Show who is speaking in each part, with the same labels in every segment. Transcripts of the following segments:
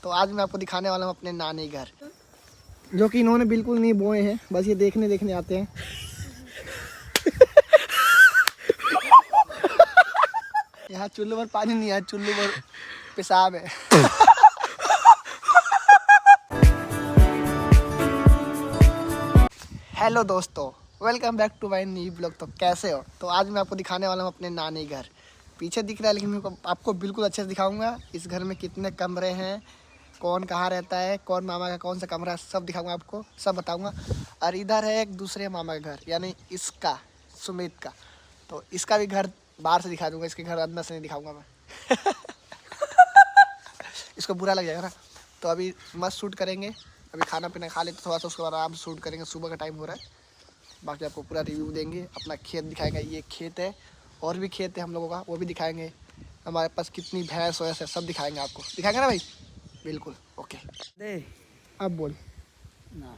Speaker 1: तो आज मैं आपको दिखाने वाला हूँ अपने नानी घर, जो कि इन्होंने बिल्कुल नहीं बोए हैं, बस ये देखने आते हैं। यहाँ चुल्लू पर पानी नहीं है, चुल्लू पर पेशाब है। हेलो दोस्तों, welcome back to my new blog. तो कैसे हो? तो आज मैं आपको दिखाने वाला हूँ अपने नानी घर। पीछे दिख रहा है लेकिन मैं आपको बिल्कुल अच्छे से दिखाऊंगा। इस घर में कितने कमरे हैं, कौन कहाँ रहता है, कौन मामा का कौन सा कमरा है, सब दिखाऊंगा आपको, सब बताऊंगा। और इधर है एक दूसरे मामा का घर, यानी इसका, सुमित का। तो इसका भी घर बाहर से दिखा दूंगा, इसके घर अंदर से नहीं दिखाऊंगा मैं। इसको बुरा लग जाएगा ना। तो अभी मस्त शूट करेंगे, अभी खाना पीना खा लेते थोड़ा सा, उसके बाद आराम से शूट करेंगे। सुबह का टाइम हो रहा है, बाकी आपको पूरा रिव्यू देंगे। अपना खेत दिखाएंगे, ये खेत है, और भी खेत है हम लोगों का, वो भी दिखाएंगे। हमारे पास कितनी भैंस वैस है, सब दिखाएंगे आपको। दिखाएंगे ना भाई? बिल्कुल ओके। दे अब बोल ना,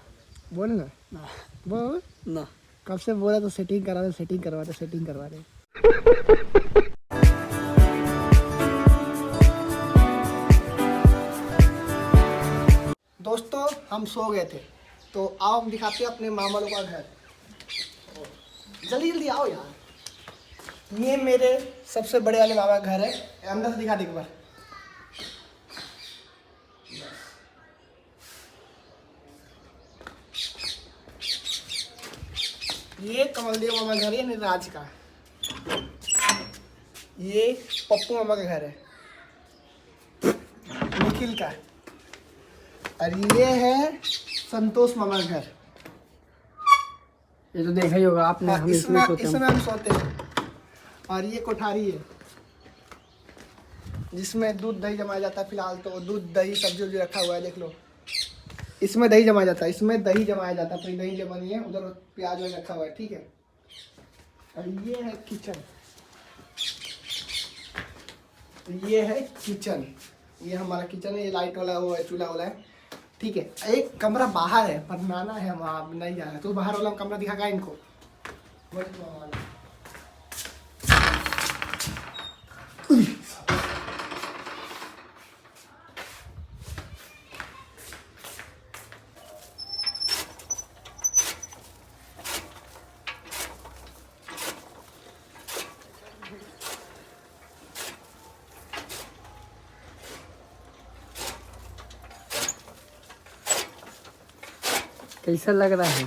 Speaker 1: बोल ना ना, बोल ना। कब से बोला तो सेटिंग करा दे, सेटिंग करवा दे, सेटिंग करवा दे। दोस्तों हम सो गए थे, तो आओ हम दिखाते हैं अपने मामा लोग का घर। जल्दी जल्दी आओ यार। ये मेरे सबसे बड़े वाले मामा का घर है, अंदर से दिखा दे एक बार। ये कमलदेव मामा घर है, राज का। ये पप्पू मामा का घर है, निखिल का। और ये है संतोष मामा का घर।
Speaker 2: ये तो देखा ही होगा आपने।
Speaker 1: हाँ, इसमें हम सोते हैं। और ये कोठारी है जिसमें दूध दही जमाया जाता है। फिलहाल तो दूध दही सब्जी उब्जी रखा हुआ है, देख लो। इसमें दही जमाया जाता है, इसमें दही जमाया जाता है। फिर दही जमानी है, उधर प्याज वाज रखा हुआ है, ठीक है। और ये है किचन, ये है किचन, ये हमारा किचन है। ये लाइट वाला वो है, चूल्हा वाला है, ठीक है। एक कमरा बाहर है पर नाना है, वहाँ नहीं जाना। तो बाहर वाला कमरा दिखागा इनको।
Speaker 2: कैसा लग रहा है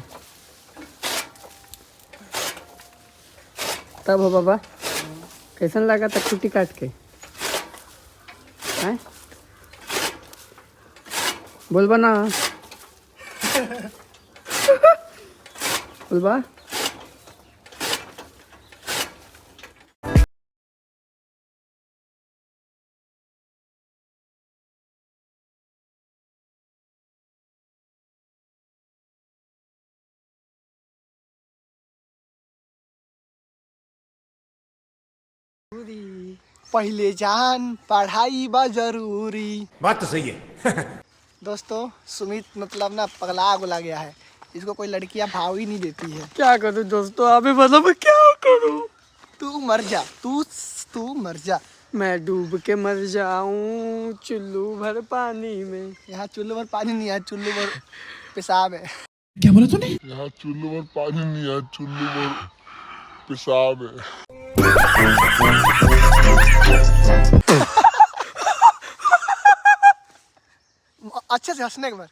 Speaker 2: तब हो बाबा? कैसा लगा था छुट्टी काट के? हैं बोलबा ना, बोलबा।
Speaker 1: पहले जान पढ़ाई बा जरूरी।
Speaker 3: बात तो सही है।
Speaker 1: दोस्तों सुमित मतलब ना पगला गुला गया है, इसको कोई लड़कियां भाव ही नहीं देती है।
Speaker 2: क्या करूं दोस्तों, आप ही बताओ मैं क्या करूं?
Speaker 1: तू मर जा, तू मर जा।
Speaker 2: मैं डूब के मर जाऊं चुल्लू भर पानी में।
Speaker 1: यहाँ चुल्लू पर पानी नहीं है, चुल्लू पर पेशाब है।
Speaker 3: क्या बोला तूने?
Speaker 4: यहाँ चुल्लू पर पानी नहीं है, चुल्लू पर पेशाब है।
Speaker 1: अच्छे से हंसने के बाद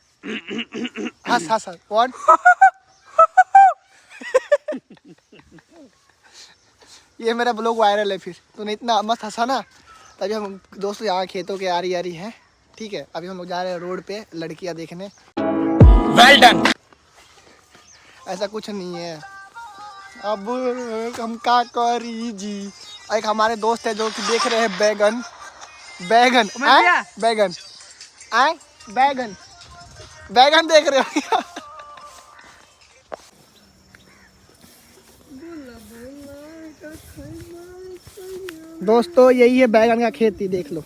Speaker 1: हंस हंस हंस। वन ये मेरा ब्लॉग वायरल है। फिर तूने इतना मस्त हंसा ना, तभी हम दोस्तों यहाँ खेतों के आरी आरी हैं, ठीक है। अभी हम लोग जा रहे हैं रोड पे लड़कियां देखने।
Speaker 3: Well done.
Speaker 1: ऐसा कुछ नहीं है, अब हम का करी जी। एक हमारे दोस्त है जो कि देख रहे हैं बैगन, बैगन आए, बैगन आए, बैगन बैगन देख रहे हो। दोस्तों यही है बैगन का खेती, देख लो,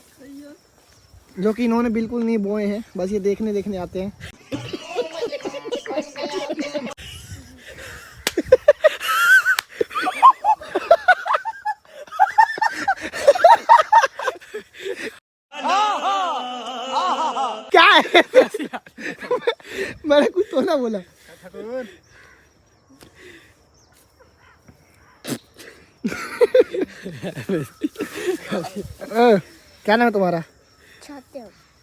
Speaker 1: जो कि इन्होंने बिल्कुल नहीं बोए हैं, बस ये देखने आते हैं। क्या है? मैंने कुछ तो ना बोला। क्या नाम है तुम्हारा?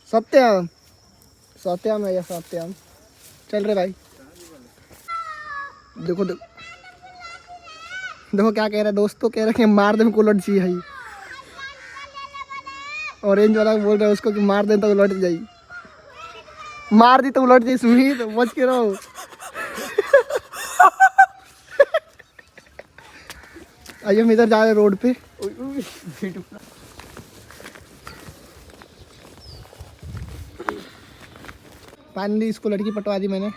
Speaker 1: सत्यम। सत्यम है या सत्यम? चल रहे भाई। देखो देखो देखो क्या कह रहे हैं दोस्तों, कह रहे हैं मार दे को उलट चाहिए है। ऑरेंज वाला बोल रहा है उसको कि मार दे तो उलट जाई। मार दी तो उलट जाई सुही, तो बच के रहो। आइए हम इधर जा रहे रोड पे। फाइनली इसको लड़की पटवा दी मैंने।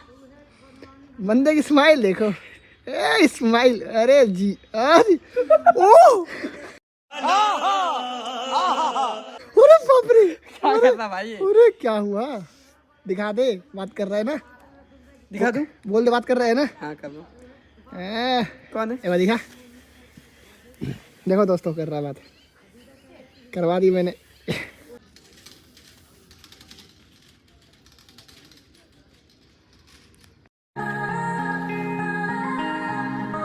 Speaker 1: बंदे की स्माइल देखो, ए स्माइल, अरे जी अरे ओ अरे बाप रे,
Speaker 2: क्या कर रहा भाई?
Speaker 1: अरे क्या हुआ? दिखा दे, बात कर रहा है ना?
Speaker 2: दिखा दूं?
Speaker 1: बोल दे बात कर रहा है ना?
Speaker 2: हाँ कर लो।
Speaker 1: कौन है? एवा दिखा। देखो दोस्तों कर रहा बात, करवा दी मैंने।